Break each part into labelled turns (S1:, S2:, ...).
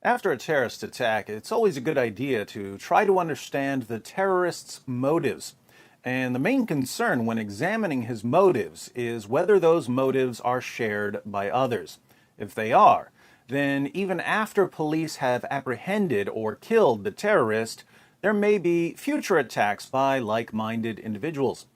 S1: After a terrorist attack, it's always a good idea to try to understand the terrorist's motives. And the main concern when examining his motives is whether those motives are shared by others. If they are, then even after police have apprehended or killed the terrorist, there may be future attacks by like-minded individuals.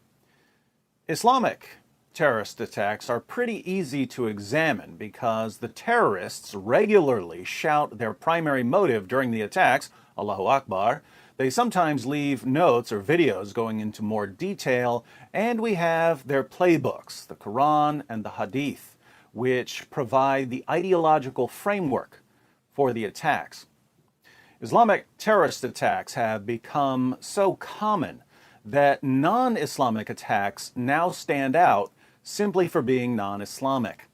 S1: Islamic terrorist attacks are pretty easy to examine because the terrorists regularly shout their primary motive during the attacks, Allahu Akbar. They sometimes leave notes or videos going into more detail, and we have their playbooks, the Quran and the Hadith, which provide the ideological framework for the attacks. Islamic terrorist attacks have become so common that non-Islamic attacks now stand out simply for being non-Islamic.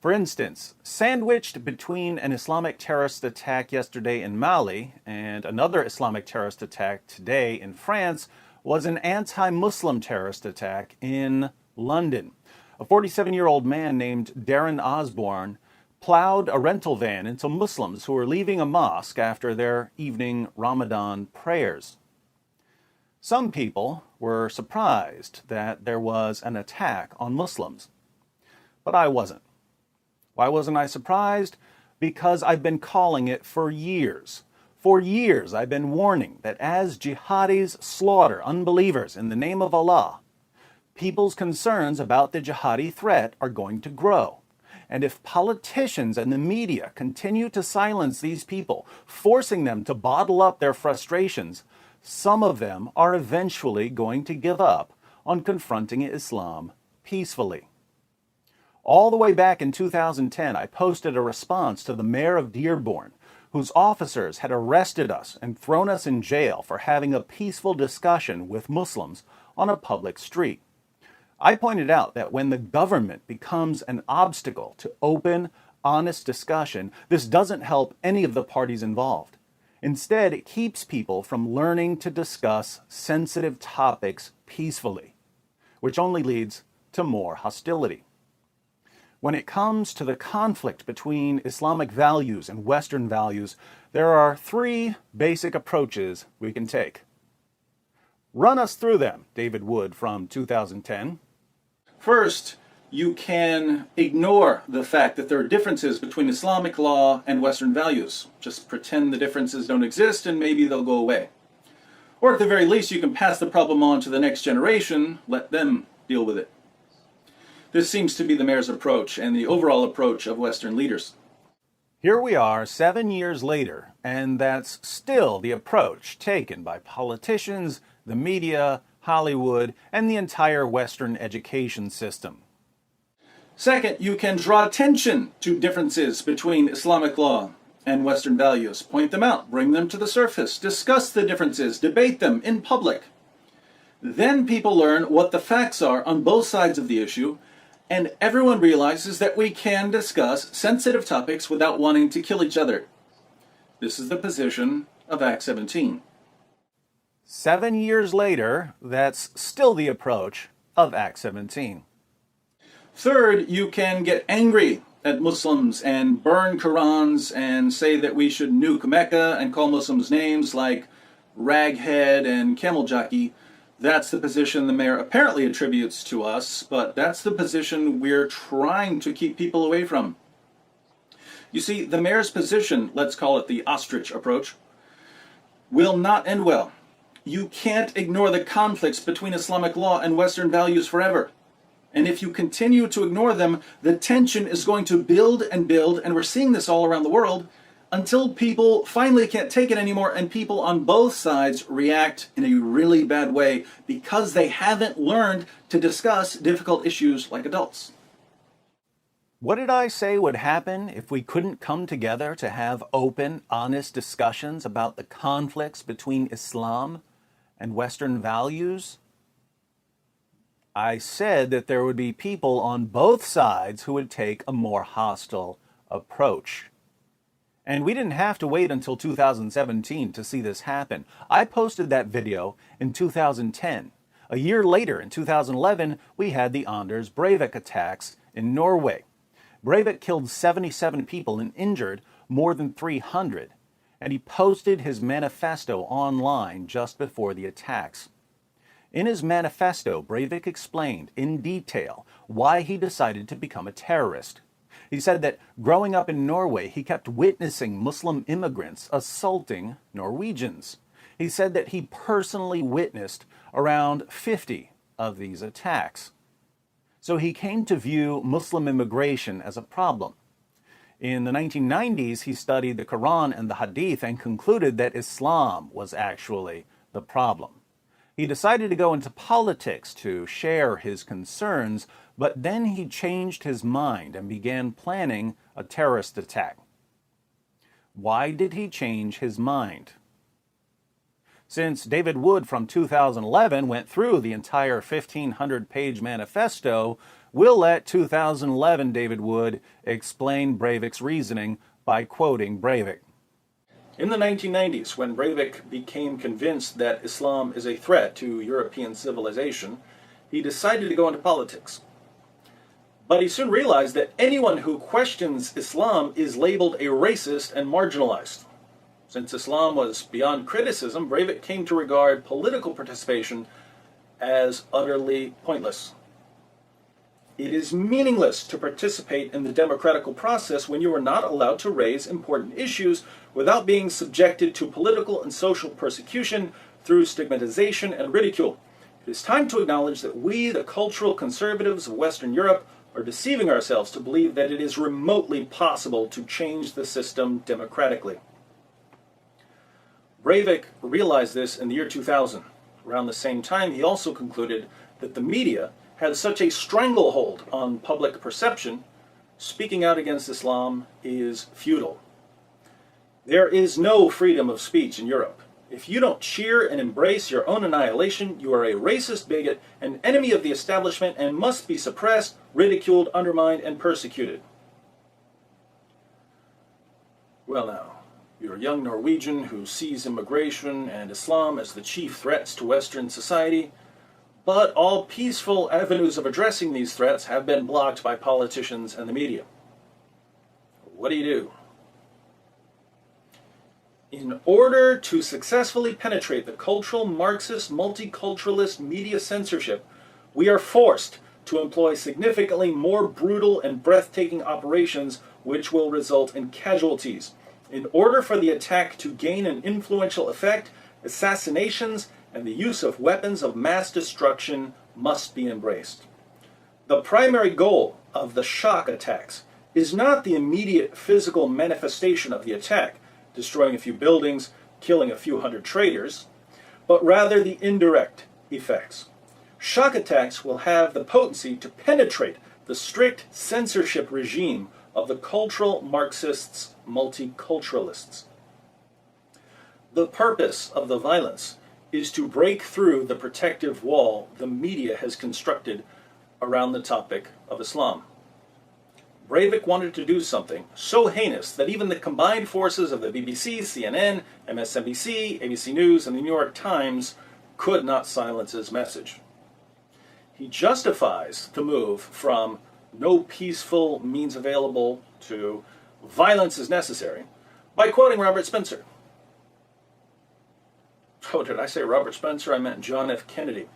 S1: For instance, sandwiched between an Islamic terrorist attack yesterday in Mali and another Islamic terrorist attack today in France was an anti-Muslim terrorist attack in London. A 47-year-old man named Darren Osborne plowed a rental van into Muslims who were leaving a mosque after their evening Ramadan prayers. Some people were surprised that there was an attack on Muslims, but I wasn't. Why wasn't I surprised? Because I've been calling it for years. For years I've been warning that as jihadis slaughter unbelievers in the name of Allah, people's concerns about the jihadi threat are going to grow. And if politicians and the media continue to silence these people, forcing them to bottle up their frustrations, some of them are eventually going to give up on confronting Islam peacefully. All the way back in 2010, I posted a response to the mayor of Dearborn, whose officers had arrested us and thrown us in jail for having a peaceful discussion with Muslims on a public street. I pointed out that when the government becomes an obstacle to open, honest discussion, this doesn't help any of the parties involved. Instead, it keeps people from learning to discuss sensitive topics peacefully, which only leads to more hostility. When it comes to the conflict between Islamic values and Western values, there are three basic approaches we can take. Run us through them, David Wood from 2010. First, you can ignore the fact that there are differences between Islamic law and Western values. Just pretend the differences don't exist and maybe they'll go away. Or at the very least, you can pass the problem on to the next generation, let them deal with it. This seems to be the mayor's approach and the overall approach of Western leaders. Here we are 7 years later, and that's still the approach taken by politicians, the media, Hollywood, and the entire Western education system. Second, you can draw attention to differences between Islamic law and Western values. Point them out, bring them to the surface, discuss the differences, debate them in public. Then people learn what the facts are on both sides of the issue, and everyone realizes that we can discuss sensitive topics without wanting to kill each other. This is the position of Act 17. 7 years later, that's still the approach of Act 17. Third, you can get angry at Muslims and burn Qurans and say that we should nuke Mecca and call Muslims names like raghead and camel jockey. That's the position the mayor apparently attributes to us, but that's the position we're trying to keep people away from. You see, the mayor's position, let's call it the ostrich approach, will not end well. You can't ignore the conflicts between Islamic law and Western values forever. And if you continue to ignore them, the tension is going to build, and we're seeing this all around the world, until people finally can't take it anymore and people on both sides react in a really bad way because they haven't learned to discuss difficult issues like adults. What did I say would happen if we couldn't come together to have open, honest discussions about the conflicts between Islam and Western values? I said that there would be people on both sides who would take a more hostile approach. And we didn't have to wait until 2017 to see this happen. I posted that video in 2010. A year later, in 2011, we had the Anders Breivik attacks in Norway. Breivik killed 77 people and injured more than 300, and he posted his manifesto online just before the attacks. In his manifesto, Breivik explained in detail why he decided to become a terrorist. He said that growing up in Norway, he kept witnessing Muslim immigrants assaulting Norwegians. He said that he personally witnessed around 50 of these attacks. So he came to view Muslim immigration as a problem. In the 1990s, he studied the Quran and the Hadith and concluded that Islam was actually the problem. He decided to go into politics to share his concerns, but then he changed his mind and began planning a terrorist attack. Why did he change his mind? Since David Wood from 2011 went through the entire 1,500-page manifesto, we'll let 2011 David Wood explain Breivik's reasoning by quoting Breivik. In the 1990s, when Breivik became convinced that Islam is a threat to European civilization, he decided to go into politics. But he soon realized that anyone who questions Islam is labeled a racist and marginalized. Since Islam was beyond criticism, Breivik came to regard political participation as utterly pointless. It is meaningless to participate in the democratical process when you are not allowed to raise important issues without being subjected to political and social persecution through stigmatization and ridicule. It is time to acknowledge that we, the cultural conservatives of Western Europe, are deceiving ourselves to believe that it is remotely possible to change the system democratically. Breivik realized this in the year 2000. Around the same time, he also concluded that the media had such a stranglehold on public perception, speaking out against Islam is futile. There is no freedom of speech in Europe. If you don't cheer and embrace your own annihilation, you are a racist bigot, an enemy of the establishment, and must be suppressed, ridiculed, undermined, and persecuted. Well now, you're a young Norwegian who sees immigration and Islam as the chief threats to Western society, but all peaceful avenues of addressing these threats have been blocked by politicians and the media. What do you do? In order to successfully penetrate the cultural, Marxist, multiculturalist media censorship, we are forced to employ significantly more brutal and breathtaking operations which will result in casualties. In order for the attack to gain an influential effect, assassinations and the use of weapons of mass destruction must be embraced. The primary goal of the shock attacks is not the immediate physical manifestation of the attack, destroying a few buildings, killing a few hundred traitors, but rather the indirect effects. Shock attacks will have the potency to penetrate the strict censorship regime of the cultural Marxists, multiculturalists. The purpose of the violence is to break through the protective wall the media has constructed around the topic of Islam. Breivik wanted to do something so heinous that even the combined forces of the BBC, CNN, MSNBC, ABC News, and the New York Times could not silence his message. He justifies the move from no peaceful means available to violence is necessary by quoting Robert Spencer. Oh, did I say Robert Spencer? I meant John F. Kennedy,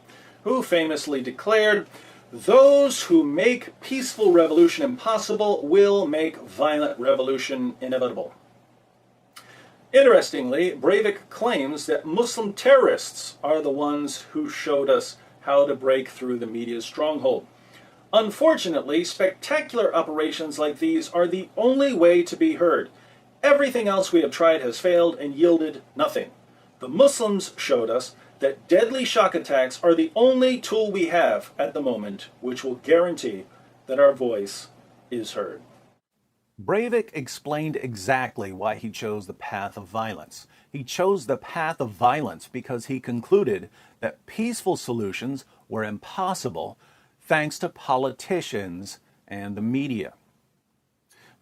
S1: who famously declared, "Those who make peaceful revolution impossible will make violent revolution inevitable." Interestingly, Breivik claims that Muslim terrorists are the ones who showed us how to break through the media's stronghold. Unfortunately, spectacular operations like these are the only way to be heard. Everything else we have tried has failed and yielded nothing. The Muslims showed us that deadly shock attacks are the only tool we have at the moment which will guarantee that our voice is heard. Breivik explained exactly why he chose the path of violence. He chose the path of violence because he concluded that peaceful solutions were impossible thanks to politicians and the media.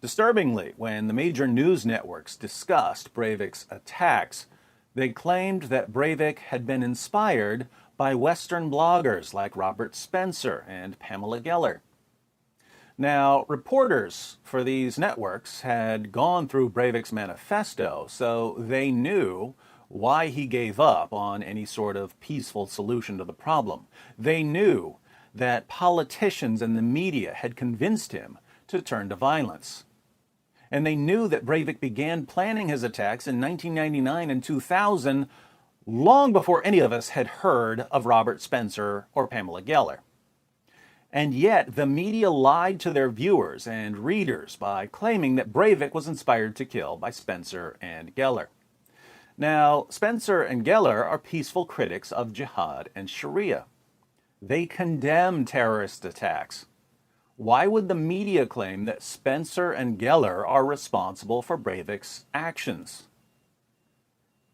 S1: Disturbingly, when the major news networks discussed Breivik's attacks, they claimed that Breivik had been inspired by Western bloggers like Robert Spencer and Pamela Geller. Now, reporters for these networks had gone through Breivik's manifesto, so they knew why he gave up on any sort of peaceful solution to the problem. They knew that politicians and the media had convinced him to turn to violence. And they knew that Breivik began planning his attacks in 1999 and 2000, long before any of us had heard of Robert Spencer or Pamela Geller. And yet, the media lied to their viewers and readers by claiming that Breivik was inspired to kill by Spencer and Geller. Now, Spencer and Geller are peaceful critics of jihad and Sharia. They condemn terrorist attacks. Why would the media claim that Spencer and Geller are responsible for Breivik's actions?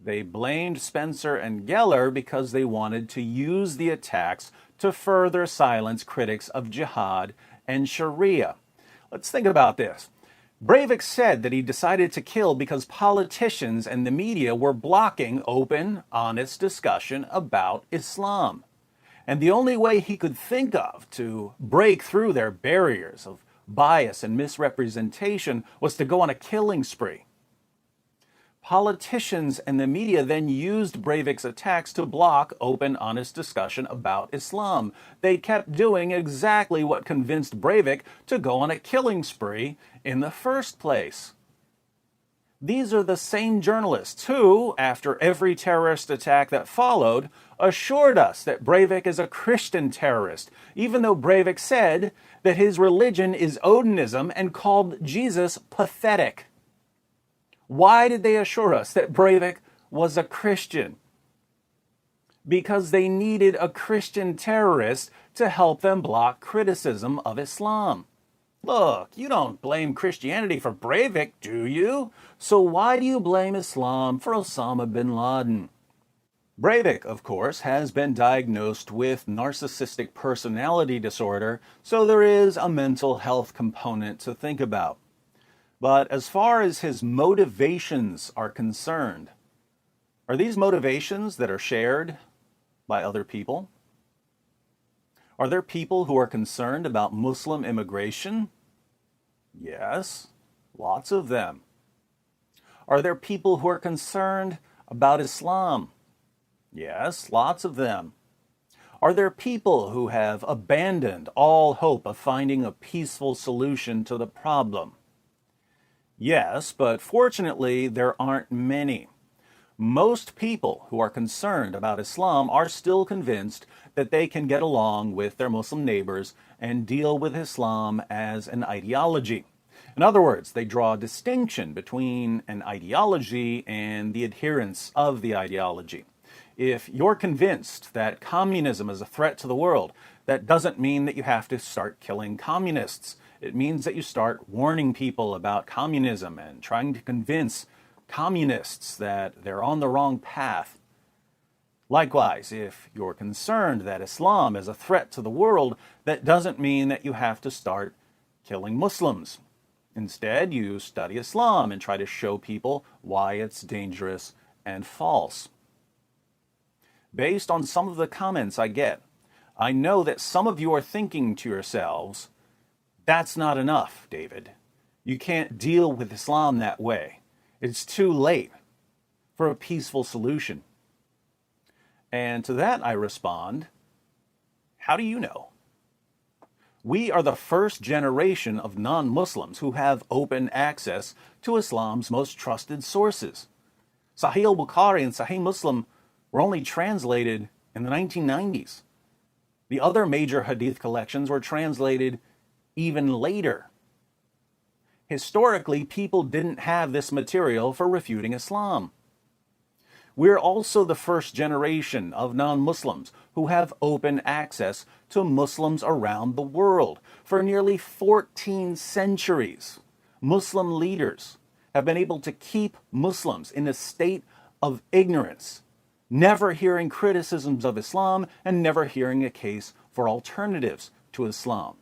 S1: They blamed Spencer and Geller because they wanted to use the attacks to further silence critics of jihad and Sharia. Let's think about this. Breivik said that he decided to kill because politicians and the media were blocking open, honest discussion about Islam. And the only way he could think of to break through their barriers of bias and misrepresentation was to go on a killing spree. Politicians and the media then used Breivik's attacks to block open, honest discussion about Islam. They kept doing exactly what convinced Breivik to go on a killing spree in the first place. These are the same journalists who, after every terrorist attack that followed, assured us that Breivik is a Christian terrorist, even though Breivik said that his religion is Odinism and called Jesus pathetic. Why did they assure us that Breivik was a Christian? Because they needed a Christian terrorist to help them block criticism of Islam. Look, you don't blame Christianity for Breivik, do you? So why do you blame Islam for Osama bin Laden? Breivik, of course, has been diagnosed with narcissistic personality disorder, so there is a mental health component to think about. But as far as his motivations are concerned, are these motivations that are shared by other people? Are there people who are concerned about Muslim immigration? Yes, lots of them. Are there people who are concerned about Islam? Yes, lots of them. Are there people who have abandoned all hope of finding a peaceful solution to the problem? Yes, but fortunately, there aren't many. Most people who are concerned about Islam are still convinced that they can get along with their Muslim neighbors and deal with Islam as an ideology. In other words, they draw a distinction between an ideology and the adherents of the ideology. If you're convinced that communism is a threat to the world, that doesn't mean that you have to start killing communists. It means that you start warning people about communism and trying to convince communists that they're on the wrong path. Likewise, if you're concerned that Islam is a threat to the world, that doesn't mean that you have to start killing Muslims. Instead, you study Islam and try to show people why it's dangerous and false. Based on some of the comments I get, I know that some of you are thinking to yourselves, that's not enough, David. You can't deal with Islam that way. It's too late for a peaceful solution. And to that I respond, how do you know? We are the first generation of non-Muslims who have open access to Islam's most trusted sources. Sahih al-Bukhari and Sahih Muslim were only translated in the 1990s. The other major hadith collections were translated even later. Historically, people didn't have this material for refuting Islam. We're also the first generation of non-Muslims who have open access to Muslims around the world. For nearly 14 centuries, Muslim leaders have been able to keep Muslims in a state of ignorance, never hearing criticisms of Islam and never hearing a case for alternatives to Islam.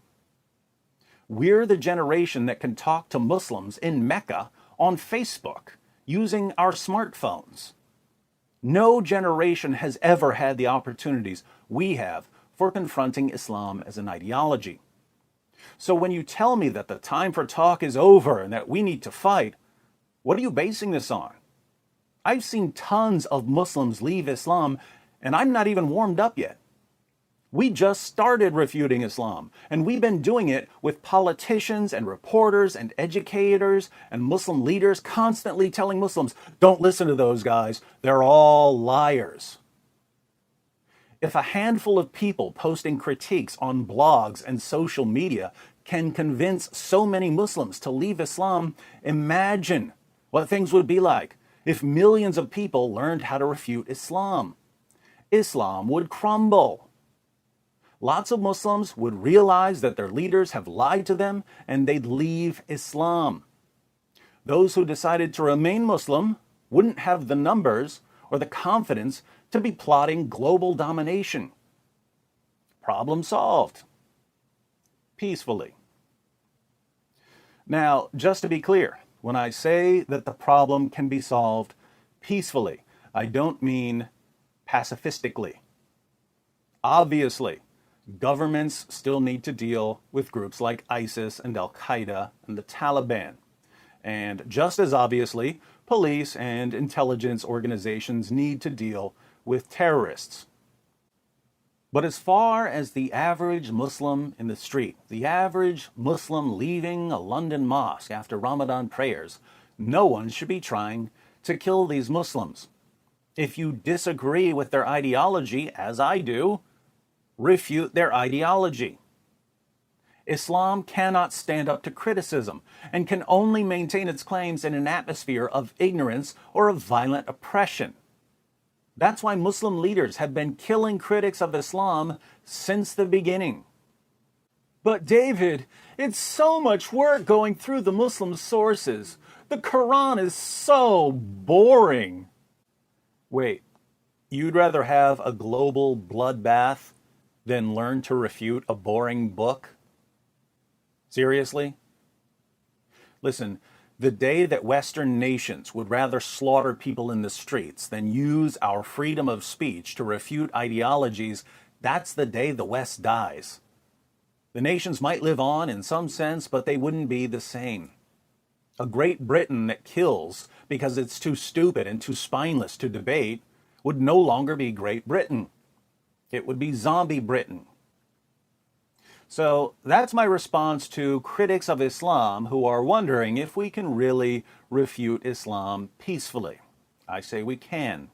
S1: We're the generation that can talk to Muslims in Mecca on Facebook using our smartphones. No generation has ever had the opportunities we have for confronting Islam as an ideology. So when you tell me that the time for talk is over and that we need to fight, what are you basing this on? I've seen tons of Muslims leave Islam, and I'm not even warmed up yet. We just started refuting Islam, and we've been doing it with politicians and reporters and educators and Muslim leaders constantly telling Muslims, don't listen to those guys, they're all liars. If a handful of people posting critiques on blogs and social media can convince so many Muslims to leave Islam, imagine what things would be like if millions of people learned how to refute Islam. Islam would crumble. Lots of Muslims would realize that their leaders have lied to them and they'd leave Islam. Those who decided to remain Muslim wouldn't have the numbers or the confidence to be plotting global domination. Problem solved. Peacefully. Now, just to be clear, when I say that the problem can be solved peacefully, I don't mean pacifistically. Obviously, governments still need to deal with groups like ISIS and Al-Qaeda and the Taliban. And just as obviously, police and intelligence organizations need to deal with terrorists. But as far as the average Muslim in the street, the average Muslim leaving a London mosque after Ramadan prayers, no one should be trying to kill these Muslims. If you disagree with their ideology, as I do, refute their ideology. Islam cannot stand up to criticism and can only maintain its claims in an atmosphere of ignorance or of violent oppression. That's why Muslim leaders have been killing critics of Islam since the beginning. But David, it's so much work going through the Muslim sources. The Quran is so boring. Wait, you'd rather have a global bloodbath than learn to refute a boring book? Seriously? Listen, the day that Western nations would rather slaughter people in the streets than use our freedom of speech to refute ideologies, that's the day the West dies. The nations might live on in some sense, but they wouldn't be the same. A Great Britain that kills because it's too stupid and too spineless to debate would no longer be Great Britain. It would be Zombie Britain. So that's my response to critics of Islam who are wondering if we can really refute Islam peacefully. I say we can.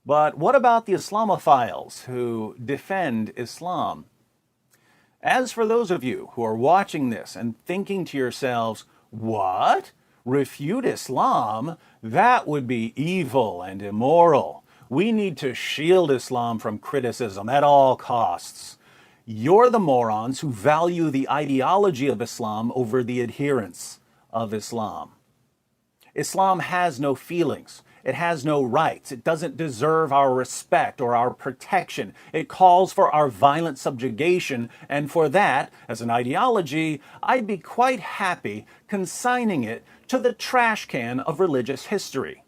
S1: But what about the Islamophiles who defend Islam? As for those of you who are watching this and thinking to yourselves, what? Refute Islam? That would be evil and immoral. We need to shield Islam from criticism at all costs. You're the morons who value the ideology of Islam over the adherents of Islam. Islam has no feelings. It has no rights. It doesn't deserve our respect or our protection. It calls for our violent subjugation, and for that, as an ideology, I'd be quite happy consigning it to the trash can of religious history.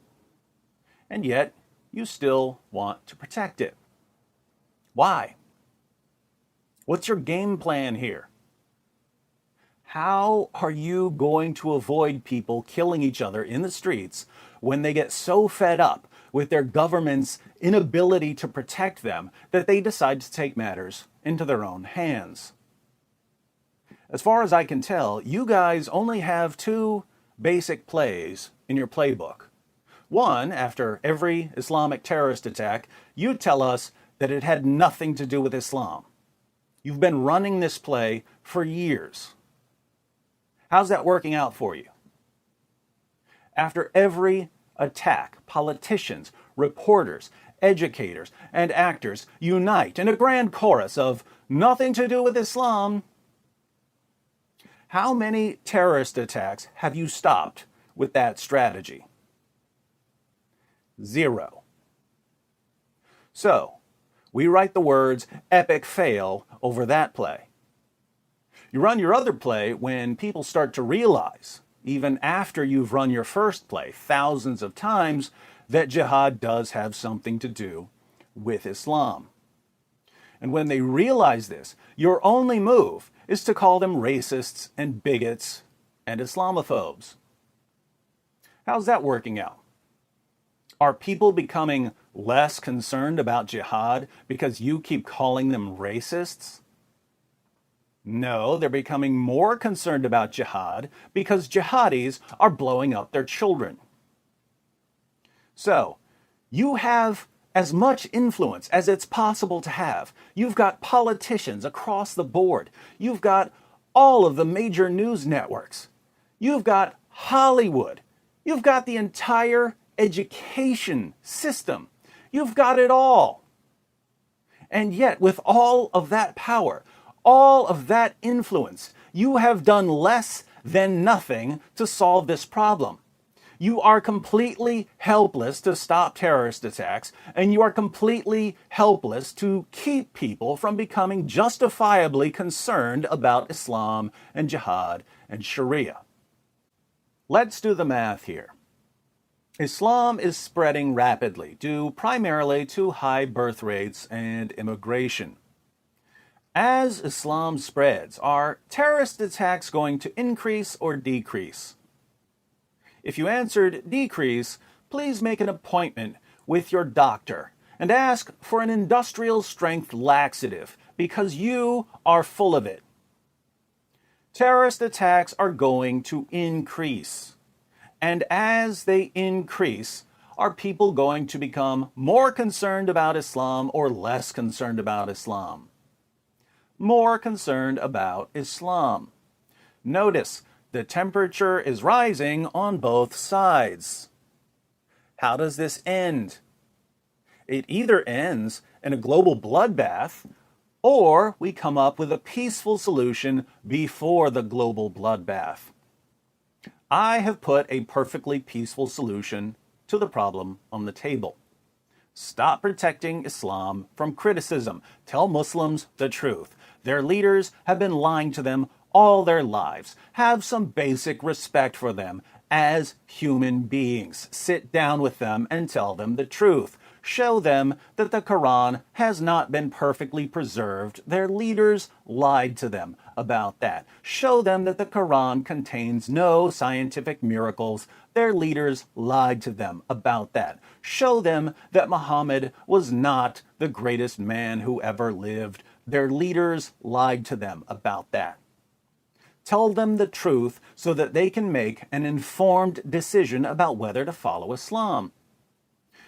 S1: And yet, you still want to protect it. Why? What's your game plan here? How are you going to avoid people killing each other in the streets when they get so fed up with their government's inability to protect them that they decide to take matters into their own hands? As far as I can tell, you guys only have two basic plays in your playbook. One, after every Islamic terrorist attack, you tell us that it had nothing to do with Islam. You've been running this play for years. How's that working out for you? After every attack, politicians, reporters, educators, and actors unite in a grand chorus of nothing to do with Islam. How many terrorist attacks have you stopped with that strategy? 0. So, we write the words epic fail over that play. You run your other play when people start to realize, even after you've run your first play thousands of times, that jihad does have something to do with Islam. And when they realize this, your only move is to call them racists and bigots and Islamophobes. How's that working out? Are people becoming less concerned about jihad because you keep calling them racists? No, they're becoming more concerned about jihad because jihadis are blowing up their children. So, you have as much influence as it's possible to have. You've got politicians across the board. You've got all of the major news networks. You've got Hollywood. You've got the entire education system. You've got it all. And yet, with all of that power, all of that influence, you have done less than nothing to solve this problem. You are completely helpless to stop terrorist attacks, and you are completely helpless to keep people from becoming justifiably concerned about Islam and jihad and Sharia. Let's do the math here. Islam is spreading rapidly due primarily to high birth rates and immigration. As Islam spreads, are terrorist attacks going to increase or decrease? If you answered decrease, please make an appointment with your doctor and ask for an industrial strength laxative because you are full of it. Terrorist attacks are going to increase. And as they increase, are people going to become more concerned about Islam or less concerned about Islam? More concerned about Islam. Notice, the temperature is rising on both sides. How does this end? It either ends in a global bloodbath, or we come up with a peaceful solution before the global bloodbath. I have put a perfectly peaceful solution to the problem on the table. Stop protecting Islam from criticism. Tell Muslims the truth. Their leaders have been lying to them all their lives. Have some basic respect for them as human beings. Sit down with them and tell them the truth. Show them that the Quran has not been perfectly preserved. Their leaders lied to them about that. Show them that the Quran contains no scientific miracles. Their leaders lied to them about that. Show them that Muhammad was not the greatest man who ever lived. Their leaders lied to them about that. Tell them the truth so that they can make an informed decision about whether to follow Islam.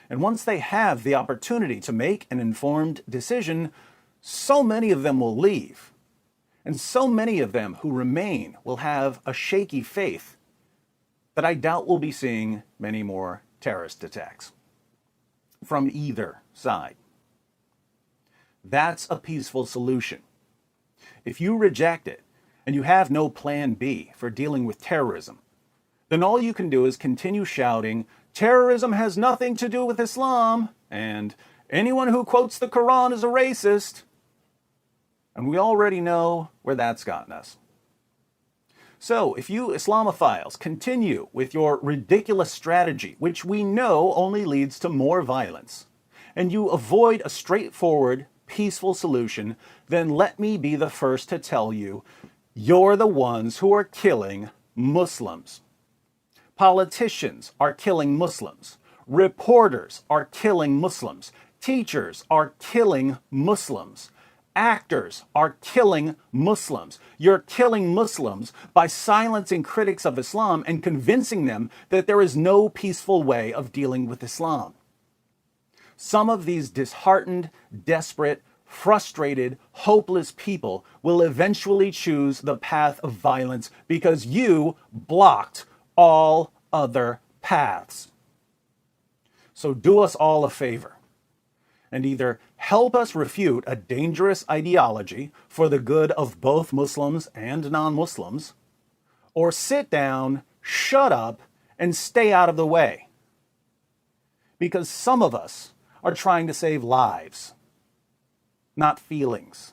S1: And once they have the opportunity to make an informed decision, so many of them will leave. And so many of them who remain will have a shaky faith that I doubt we'll be seeing many more terrorist attacks from either side. That's a peaceful solution. If you reject it and you have no plan B for dealing with terrorism, then all you can do is continue shouting, "Terrorism has nothing to do with Islam," and "anyone who quotes the Quran is a racist." And we already know where that's gotten us. So, if you Islamophiles continue with your ridiculous strategy, which we know only leads to more violence, and you avoid a straightforward, peaceful solution, then let me be the first to tell you, you're the ones who are killing Muslims. Politicians are killing Muslims. Reporters are killing Muslims. Teachers are killing Muslims. Actors are killing Muslims. You're killing Muslims by silencing critics of Islam and convincing them that there is no peaceful way of dealing with Islam. Some of these disheartened, desperate, frustrated, hopeless people will eventually choose the path of violence because you blocked all other paths. So do us all a favor and either help us refute a dangerous ideology for the good of both Muslims and non-Muslims, or sit down, shut up, and stay out of the way. Because some of us are trying to save lives, not feelings.